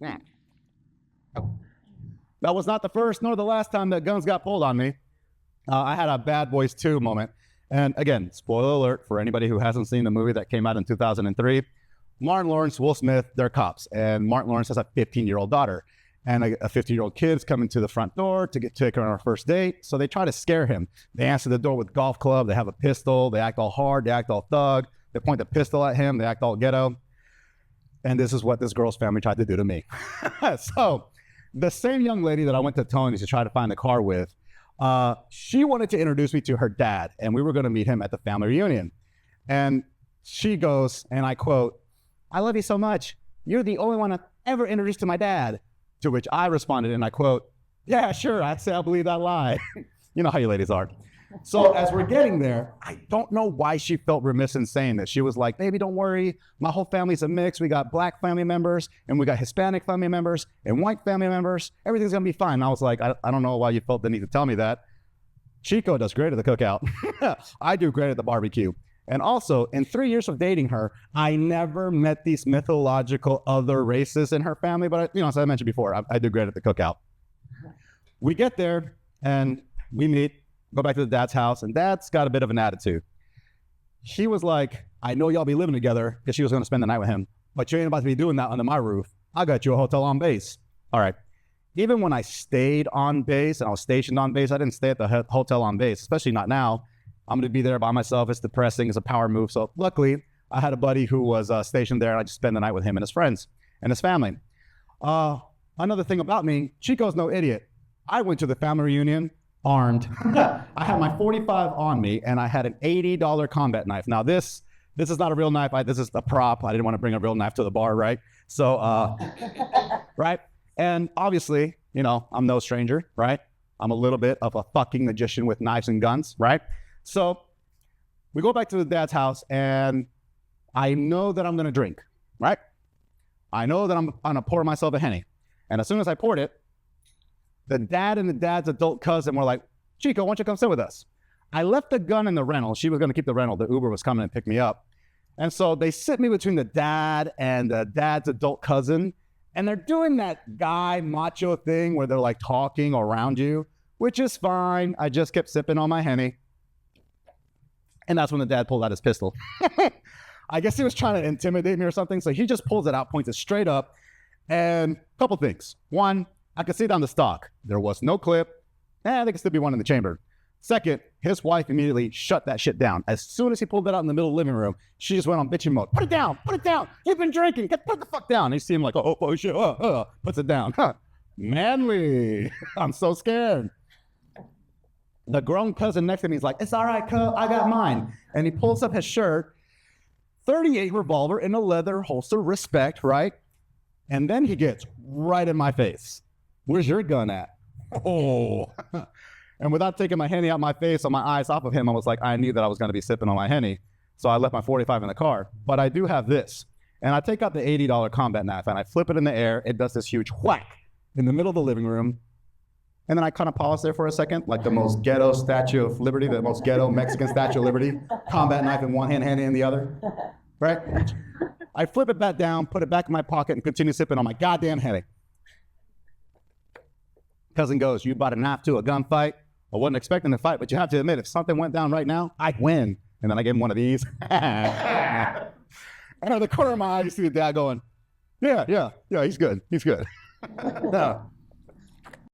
Yeah. That was not the first nor the last time that guns got pulled on me. I had a Bad Boys 2 moment. And again, spoiler alert for anybody who hasn't seen the movie that came out in 2003. Martin Lawrence, Will Smith, they're cops. And Martin Lawrence has a 15-year-old daughter. And a 15-year-old kid's coming to the front door to take her on her first date. So they try to scare him. They answer the door with a golf club. They have a pistol. They act all hard. They act all thug. They point the pistol at him. They act all ghetto. And this is what this girl's family tried to do to me. So the same young lady that I went to Tony's to try to find the car with, she wanted to introduce me to her dad, and we were going to meet him at the family reunion. And she goes, and I quote, "I love you so much. You're the only one I've ever introduced to my dad." To which I responded, and I quote, "Yeah, sure, I'd say I believe that lie." You know how you ladies are. So as we're getting there, I don't know why she felt remiss in saying this. She was like, "Baby, don't worry. My whole family's a mix. We got black family members, and we got Hispanic family members, and white family members. Everything's going to be fine." And I was like, I don't know why you felt the need to tell me that. Chico does great at the cookout. I do great at the barbecue. And also, in 3 years of dating her, I never met these mythological other races in her family. But, as I mentioned before, I do great at the cookout. We get there, and we meet. Go back to the dad's house, and dad's got a bit of an attitude. She was like, "I know y'all be living together," because she was going to spend the night with him, "but you ain't about to be doing that under my roof. I got you a hotel on base." All right. Even when I stayed on base and I was stationed on base, I didn't stay at the hotel on base, especially not now. I'm going to be there by myself. It's depressing. It's a power move. So luckily, I had a buddy who was stationed there, and I just spent the night with him and his friends and his family. Another thing about me, Chico's no idiot. I went to the family reunion armed. I had my 45 on me, and I had an $80 combat knife. Now this is not a real knife. This is a prop. I didn't want to bring a real knife to the bar, right? So, right? And obviously, I'm no stranger, right? I'm a little bit of a fucking magician with knives and guns, right? So we go back to the dad's house, and I know that I'm going to drink, right? I know that I'm going to pour myself a Henny. And as soon as I poured it, the dad and the dad's adult cousin were like, "Chico, why don't you come sit with us?" I left the gun in the rental. She was going to keep the rental. The Uber was coming and pick me up. And so they sit me between the dad and the dad's adult cousin. And they're doing that guy macho thing where they're like talking around you, which is fine. I just kept sipping on my Henny. And that's when the dad pulled out his pistol. I guess he was trying to intimidate me or something. So he just pulls it out, points it straight up. And a couple things. One, I could see it on the stock. There was no clip. There could still be one in the chamber. Second, his wife immediately shut that shit down. As soon as he pulled it out in the middle of the living room, she just went on bitching mode. "Put it down, put it down. You've been drinking. Put the fuck down." And you see him like, oh shit, puts it down. Manly. I'm so scared. The grown cousin next to me is like, "It's all right, cuz, I got mine." And he pulls up his shirt, 38 revolver in a leather holster, respect, right? And then he gets right in my face. "Where's your gun at?" Oh. And without taking my Henny out my face or my eyes off of him, I was like, I knew that I was going to be sipping on my Henny. So I left my 45 in the car. But I do have this. And I take out the $80 combat knife and I flip it in the air. It does this huge whack in the middle of the living room. And then I kind of pause there for a second, like the most ghetto Statue of Liberty, the most ghetto Mexican Statue of Liberty. Combat knife in one hand, Henny in the other. Right? I flip it back down, put it back in my pocket, and continue sipping on my goddamn Henny. Cousin goes, "You brought a knife to a gunfight?" I wasn't expecting to fight, but you have to admit, if something went down right now, I'd win. And then I gave him one of these. And out of the corner of my eye, you see the dad going, yeah, he's good. No.